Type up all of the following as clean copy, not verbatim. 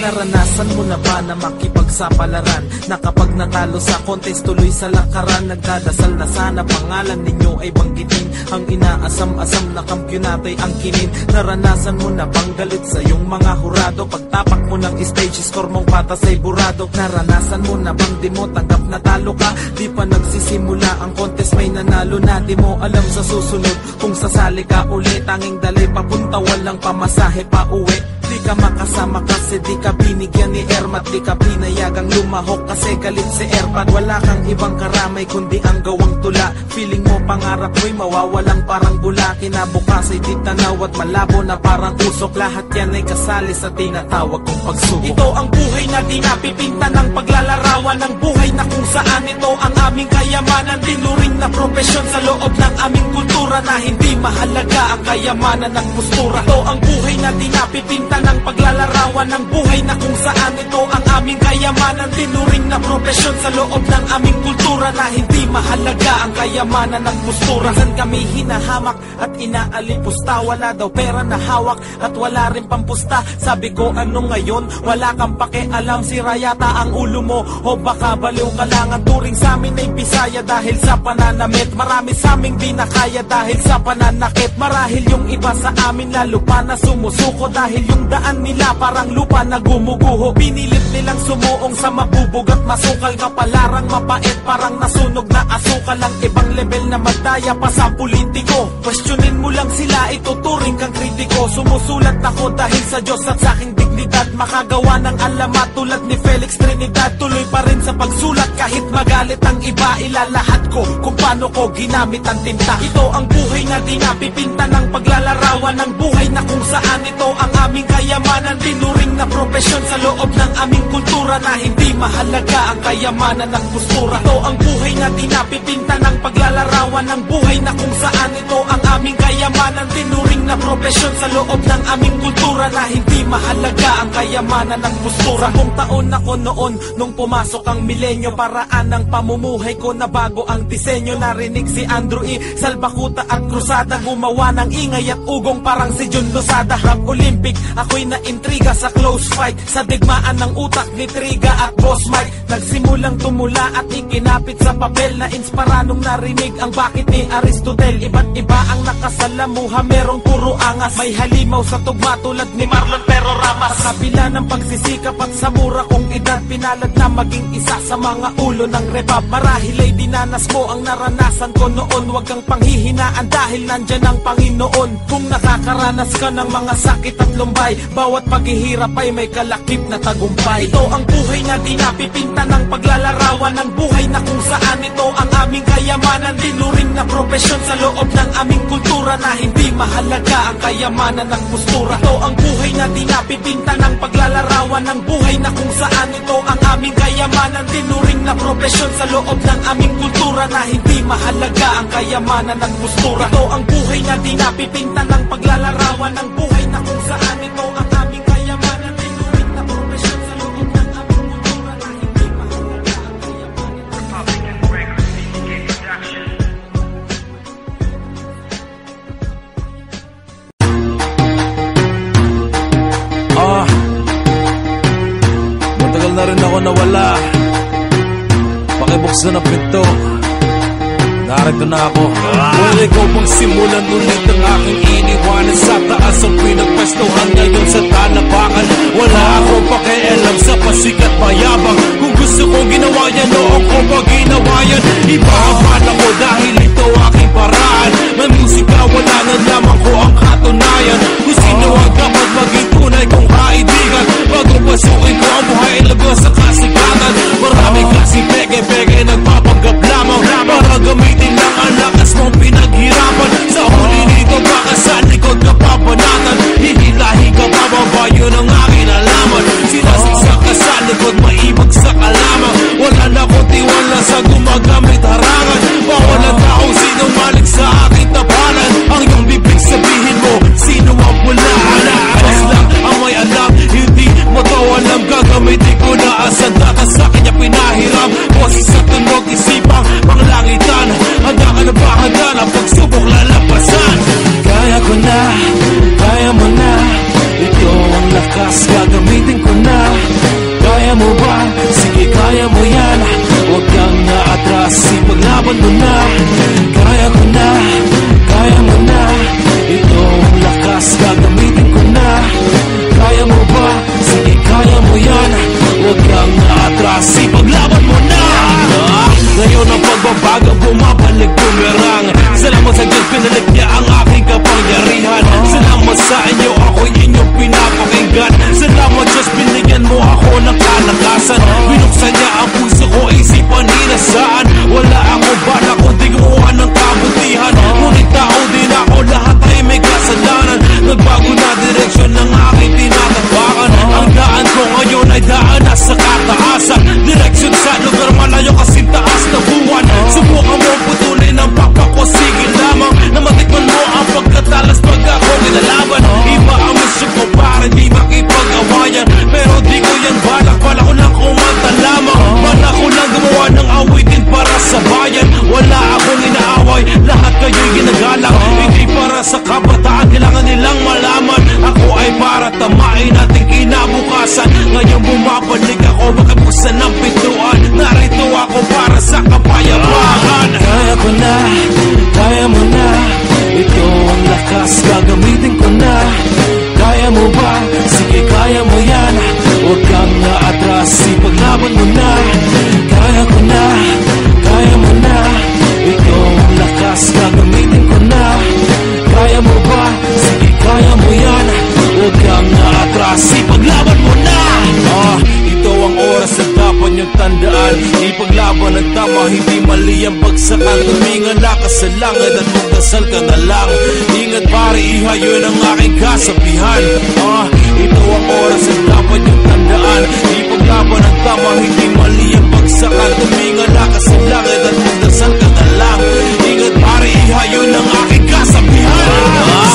Naranasan mo na ba na makipagsapalaran, na kapag natalo sa contest tuloy sa lakaran? Nagdadasal na sana pangalan ninyo ay banggitin, ang inaasam-asam na kampyonato ay angkinin. Naranasan mo na bang galit sa iyong mga hurado, pagtapak mo ng stage score mong patas ay burado? Naranasan mo na bang di mo tanggap na talo ka, di pa nagsisimula ang contest may nanalo na? Di mo alam sa susunod kung sasali ka uli, tanging dali papunta walang pamasahe pa uwi. Di ka makasama kasi di ka binigyan ni Ermat, di ka pinayagang lumahok kasi galit si Erpat. Wala kang ibang karamay kundi ang gawang tula, feeling mo pangarap mo'y mawawalang parang bula. Kinabukas ay di tanaw at malabo na parang usok, lahat yan ay kasali sa tinatawag kong pagsubok. Ito ang buhay na di napipinta ng paglalarawan, ng buhay na kung saan ito ang aming kayamanan. Tinuring na propesyon sa loob ng aming kultura, na hindi mahalaga ang kayamanan ng postura. Ito ang buhay na di napipinta ng paglalarawan, ng buhay na kung saan ito ang aming kayamanan. Tinuring na propesyon sa loob ng aming kultura, na hindi mahalaga ang kayamanan ng postura. Minsan kami hinahamak at inaalipusta, wala daw pera na hawak at wala rin pampusta. Sabi ko ano ngayon, wala kang pakialam, sira yata ang ulo mo o baka baliw ka lang. Ang turing sa amin ay Bisaya dahil sa pananamit, marami sa aming di na kaya dahil sa pananakit. Marahil yung iba sa amin lalo pa na sumusuko, dahil yung daan nila parang lupa na gumuguho. Pinilit nilang sumuong sa mabubog at masukal, kapalarang mapait parang nasunog na asukal. Ang ibang level na magdaya pa sa politiko, questionin mo lang sila, ituturing kang kritiko. Sumusulat ako dahil sa Diyos at sa aking dignidad, makagawa ng alamat tulad ni Felix Trinidad. Tuloy pa rin sa pagsulat kahit magalit ang iba, ilalahat ko kung paano ko ginamit ang tinta. Ito ang buhay na di napipinta ng paglalarawan, ng buhay na kung saan ito ang aming kayamanan. Tinuring na propesyon sa loob ng aming kultura, na hindi mahalaga ang kayamanan ng postura. Ito ang buhay na di napipinta ng paglalarawan, ng buhay na kung saan ito ang aming kayamanan. Tinuring na propesyon sa loob ng aming kultura, na hindi mahalaga ang kayamanan ng postura. 10 taon ako noon nung pumasok ang milenyo, paraan ng pamumuhay ko na bago ang disenyo. Narinig si Andrew E. Salbakuta at Cruzada, gumawa ng ingay at ugong parang si John Lozada. Rap Olympic, ako'y naintriga sa close fight, sa digmaan ng utak ni Triga at Boss Mike. Nagsimulang tumula at ikinapit sa papel, na inspira nung narinig ang bakit ni Aristotle. Iba't iba ang nakasalamuha, merong puro angas, may halimaw sa tugma tulad ni Marlon Pero Ramas. Sa kabila ng pagsisikap at sa mura kong edad, pinalad na maging isa sa mga ulo ng rebab. Marahil ay dinanas mo ang naranasan ko noon, wag kang panghihinaan dahil nandyan ang Panginoon. Kung nakakaranas ka ng mga sakit at lumbay, bawat paghihirap ay may kalakip na tagumpay. Ito ang buhay na di napipinta ng paglalarawan, ng buhay na kung saan ito ang aming kayamanan. Tinuring na propesyon sa loob ng aming kultura, na hindi mahalaga ang kayamanan ng postura. Ito ang buhay na di napipinta ng paglalarawan, ng buhay na kung saan ito ang aming kayamanan. Tinuring na propesyon sa loob ng aming kultura, na hindi mahalaga ang kayamanan ng postura. Ito ang buhay na di napipinta ng paglalarawan, ng buhay na kung saan ito ang aming kayamanan. Tinuring na propesyon sa loob ng aming kultura, na hindi mahalaga ang kayamanan. Matagal na rin ako nawala, pakibuksan ang pinto, narito na ako. Well, ikaw bang simulan ulit ang aking iniwanan? Sa taas ang pinagpwestuhan ngayon sa tanabakan. Wala akong pakialam sa pasikat mayabang, kung gusto ko ginawa yan, noon ko pa ginawa yan. Ibahaman ako dahil ito aking paraan. May musika, wala na lamang ko ang katunayan, kung sino ang dapat maging tunay kong kaibigan. Bago pasukin ko ang buhay, labas sa kasigatan. Maraming klaseng peke-peke, nagpapanggap lamang para gamitin lang ang lakas mong pinaghirapan. Sa huli nito baka sa likod ka papanatan, hihilahin ka bababa, yun ang aking alaman. Sinasiksak ka sa likod, maibag sa kalamang. Wala na akong tiwala sa gumagamit harangan. Bawal ang taong sinumalik sa aking tapanan. Ang iyong bibig sabihin mo, sino ang pulaan? Alas lang ang may alam, hindi mo to alam. Gagamitin ko na asang data sa kanya pinahiram. Boses sa tunog isipang panglangitan. Handa ka na ba? Handa na pagsubok lalampasan. Kaya ko na, kaya mo na, ito ang lakas, gagamitin ko na. paglaban mo na. Kaya ko na, kaya mo na. Ito ang lakas, gagamitin ko na. Kaya mo ba? Sige, kaya mo yan. Huwag kang naatras, ipaglaban mo na. Ngayon ang pagbabago, bumabalik bumerang. Salamat sa Diyos, pinalik niya ang aking kapangyarihan. Salamat sa inyo, ako'y inyong pinapakinggan. Salamat Diyos, binigyan mo ako ng kalakasan. Binuksan niya ang puso ko, isipan hinasaan. Wala akong bala kundi gumawa ng kabutihan. Ngunit tao din ako, lahat ay may kasalanan. Nagbago na direksyon ng aking tinatapakan. Ang daan ko ngayon ay daan na sa kataasan. Direksyon sa lugar malayo kasing taas na buwan. Subukan mo putulin ang papako, sige lamang na matikman mo ang pagkatalas pag ako kinalaban. Iba ang mission ko para di makipag-awayan, pero di ko yan balak, bala ko lang kumanta lamang. Bala ko lang gumawa ng awitin para sa bayan. Wala akong inaaway, lahat kayo'y ginagalang. Hindi para sa kabataan, kailangan nilang malaman. Ako ay para tamain ating kinabukasan. Ngayon bumabalik ako, makabuksan ng pintuan. Narito ako para sa kapayapaan. Kaya ko na, kaya mo na. Ito ang lakas, gagamitin ko na. Kaya mo ba? Sige, kaya mo yan. Huwag kang naatras, ipaglaban mo na. Kaya ko na, kaya mo na. Ito ang lakas, gagamitin ko na. Kaya mo ba? Sige, kaya mo yan. Huwag kang naatras, ipaglaban mo na. Ito ang oras na dapat niyong tandaan. Ipaglaban ang tama, hindi mali ang bagsakan. Tumingala ka sa langit at magdasal ka na lang. Ingat pare, iha, yun ang aking kasabihan. Ito ang oras na dapat niyong tandaan. Ipaglaban ang tama, hindi mali ang bagsakan. Tumingala ka sa langit at magdasal ka na lang. Ingat pare, iha, yun ang aking kasabihan.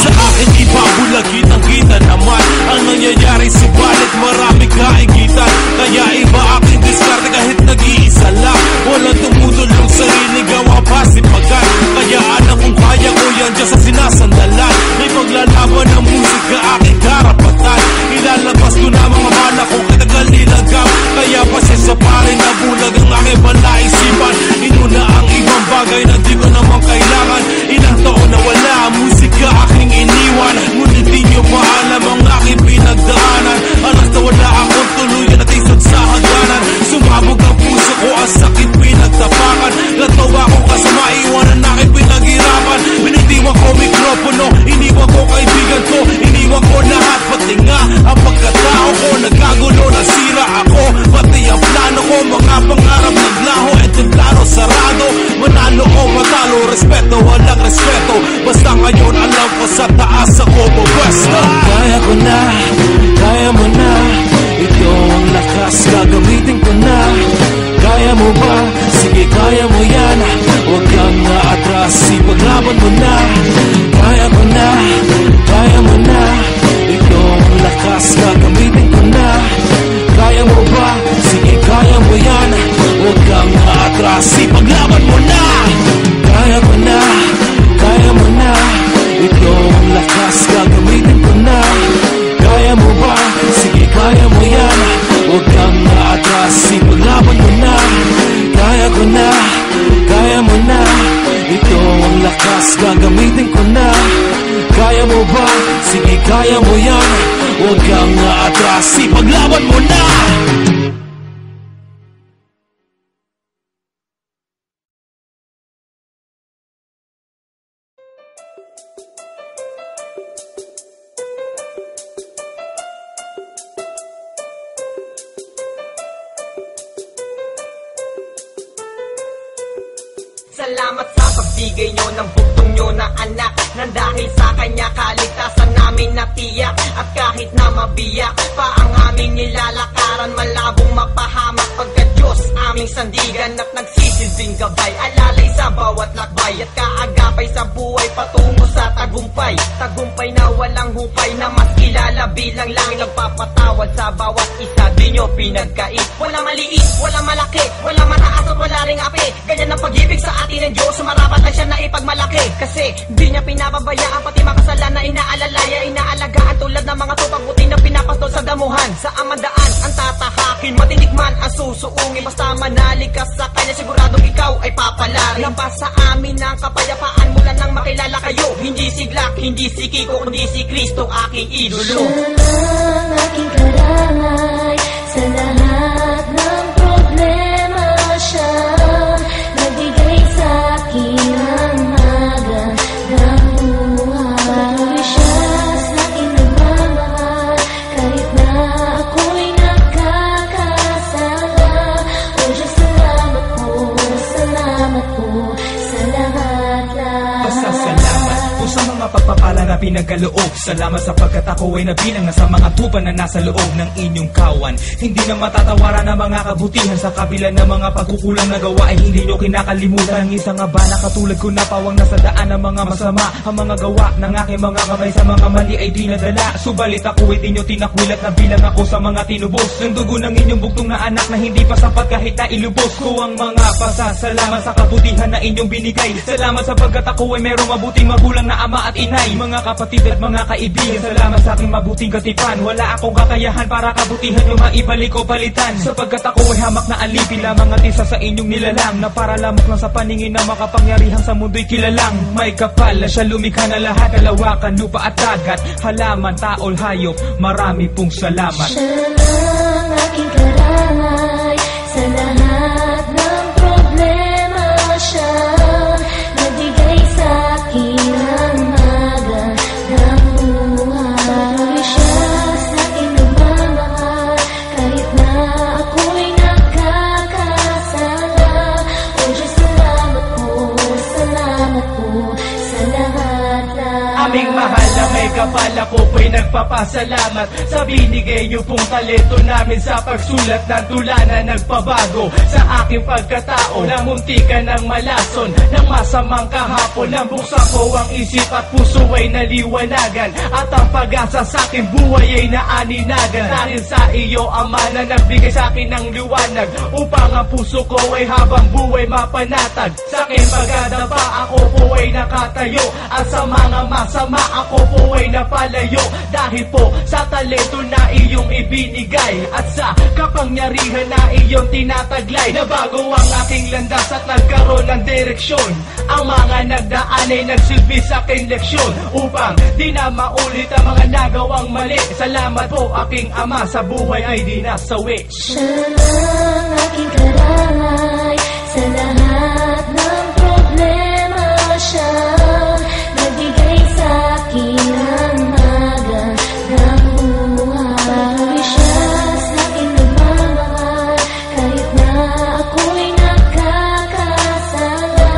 Sa akin ibabulag, kitang-kita naman ang nangyayari, subalit marami kaigitan. Kaya iba aking diskarte kahit nag-iisa lang. Walang tumutulong, sarili gawa pasipagan. Kaya alam kong kaya ko yan, Diyos ang sinasandalan. May paglalaban ng musika, aking karapatan. Ilalabas ko na mga bala ko katagal-ilagam. Kaya pasensya pa rin, nabulag ang aking palaisipan. Inuna ang ibang bagay na di ko naman kailangan. Ilang taon na wala ang musika aking iniwan. Ngunit di nyo pa alam ang aking pinagdaanan. Alas na wala akong tuluyan at isod sa hagdanan. Sumabog ang puso ko, ang sakit pinagtapakan. Natawa ko kasama, iwanan aking pinaghirapan. Binitiwan ko mikropono, iniwan ko kaibigan ko. Iniwan ko lahat, pati nga ang pagkatao ko. Nagkagulo, nasira ako, pati ang plano ko. Mga pangarap naglaho, etong plano sarado. Manalo o matalo, respeto, walang respeto. Basta ngayon alam ko sa taas ako pabasta. Kaya ko na, kaya mo na. Ito ang lakas, gagamitin ko na. Kaya mo ba? Sige, kaya mo yan. Huwag kang naatras, ipaglaban mo na. Kaya ko na, kaya mo na. Ito ang lakas, gagamitin ko na. Kaya mo ba? Sige, kaya mo yan. Huwag kang naatras, ipaglaban mo na. Kaya ko na, kaya mo na. Ito ang lakas, gagamitin ko na. Kaya mo ba? Sige, kaya mo yan. Huwag kang naatras, ipaglaban mo na. Kaya ko na, kaya mo na. Ito ang lakas, gagamitin ko na. Kaya mo ba? Sige, kaya mo yan. Huwag kang naatras, ipaglaban mo na. Salamat sa pagbigay nyo ng bugtong nyo na anak. Nang dahil sa kanya kaligtasan namin natiyak. At kahit na mabiyak pa ang aming nilalakaran, malabong mapahamak pagkat Diyos aming sandigan at nagsisilbing gabay. Alalay sa bawat lakbay at kaagapay sa buhay patungo sa tagumpay. Tagumpay na walang hupay na mas kilala bilang langit. Nagpapatawad sa bawat isa, di nyo pinagkait. Wala maliit, wala malaki, wala mataas at wala ring api. Ganyan ang pag-ibig sa atin pati ng Diyos, sumarapatan siya na ipagmalaki. Kasi di niya pinapabayaan pati makasalan na inaalalaya, inaalagaan tulad ng mga tupang puti na pinapastol sa damuhan. Sa amandaan ang tatahakin, matinikman ang susuungin. Basta manalig ka sa kanya, siguradong ikaw ay papalarin. Lampas sa amin ang kapayapaan mula nang makilala kayo. Hindi si Glock, hindi si Kiko, kundi si Kristo aking idolo. Siya lang aking karamay, sa lahat ng problema siya nagbigay sa akin ng magandang buhay. Patuloy siya sa aking nagmamahal, kahit na ako'y nagkakasala. O Diyos, salamat po sa lahat-lahat. Pasasalamat po sa mga pagpapala na pinagkaloob. Salamat sapagkat ako ay nabilang na sa mga tupa na nasa loob ng inyong kawan. Hindi na matatawaran ang mga kabutihan, sa kabila ng mga pagkukulang na gawa ay hindi nyo kinakalimutan. Ang isang aba na katulad ko na pawang nasa daan ng mga masama. Ang mga gawa ng aking mga kamay sa mga mali ay dinadala. Subalit ako ay di nyo tinakwilat na bilang ako sa mga tinubos ng dugo ng inyong bugtong na anak na hindi pa sapat kahit na ilubos ko ang mga pasasalamat sa kabutihan na inyong binigay. Salamat sapagkat ako ay merong mabuting magulang na ama at inay, mga kapatid at mga kaibigan. Salamat sa aking mabuting katipan. Wala akong kakayahan para kabutihan nyo maibalik o palitan, sapagkat ako ay hamak na alipin lamang at isa sa inyong nilalang, na para lamok lang sa paningin na makapangyarihan sa mundo'y kilalang. May kapal na siya lumikha na lahat, kalawakan, lupa at dagat, halaman, taol, hayop. Marami pong salamat. Siya lang aking karamay, sa lahat ng problema siya nagbigay sa akin ng magandang buhay. Patuloy siya sa aking nagmamahal, kahit na ako'y nagkakasala. O Diyos, salamat po sa lahat-lahat. Aming mahal na may kapal, ako po'y nagpapasalamat sa binigay niyo pong talento namin sa pagsulat ng tula na nagpabago sa aking pagkatao, na muntikan ng malason ng masamang kahapon. Nang buksan ko ang isip at puso ay naliwanagan, at ang pag-asa sa aking buhay ay naaninagan. Dahil sa iyo, Ama, na nagbigay sa akin ng liwanag, upang ang puso ko ay habang buhay mapanatag. Sa aking pagdadapa ako po ay nakatayo, at sa mga masama ako po ay napalayo. Dahil po sa talento na iyong ibinigay, at sa kapangyarihan na iyong tinataglay, nabago ang aking landas at nagkaroon ng direksyon. Ang mga nagdaan ay nagsilbi sa aking leksyon, upang di na maulit ang mga nagawang mali. Salamat po aking Ama, sa buhay ay di nasawi. Siya lang aking karamay, sa lahat ng problema siya nagbigay sa akin ng magandang buhay. Patuloy siya sa aking nagmamahal, kahit na ako'y nagkakasala.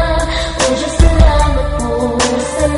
O Diyos, salamat po sa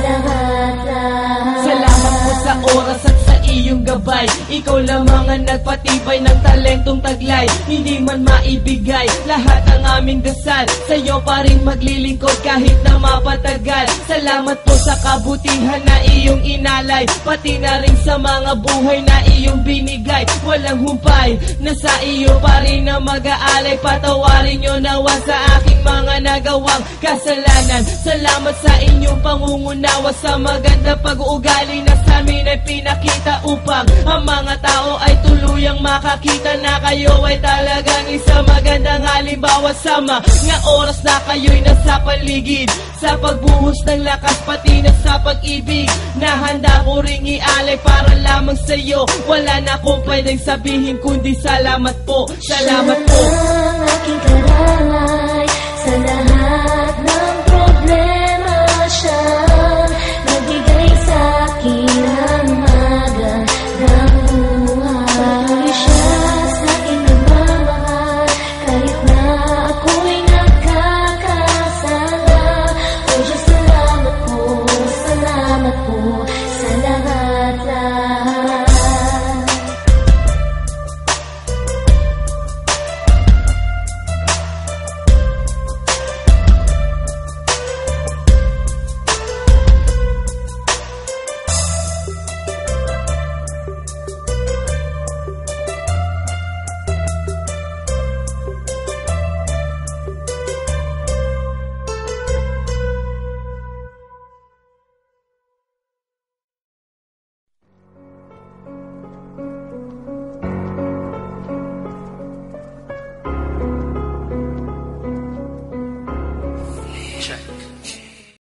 lahat-lahat. Salamat po sa oras at sa iyong gabay. Ikaw lamang ang nagpatibay ng talentong taglay. Hindi man maibigay lahat ng aming dasal, sa'yo pa rin maglilingkod kahit na mapatagal. Salamat po sa kabutihan na iyong inalay, pati na rin sa mga buhay na iyong binigay. Walang humpay, nasa iyo pa rin na mag-aalay. Patawarin nyo nawa sa aking mga nagawang kasalanan. Salamat sa inyong pangungunawa, sa maganda pag-uugali na sa amin ay pinakita, upang ang mga tao ay tuluyang makakita na kayo ay talagang isang magandang halimbawa. Sama nga oras na kayo'y nasa paligid, sa pagbuhos ng lakas pati na sa pag-ibig, na handa ko ring ialay para lamang sa'yo. Wala na akong pwedeng sabihin kundi salamat po, salamat po.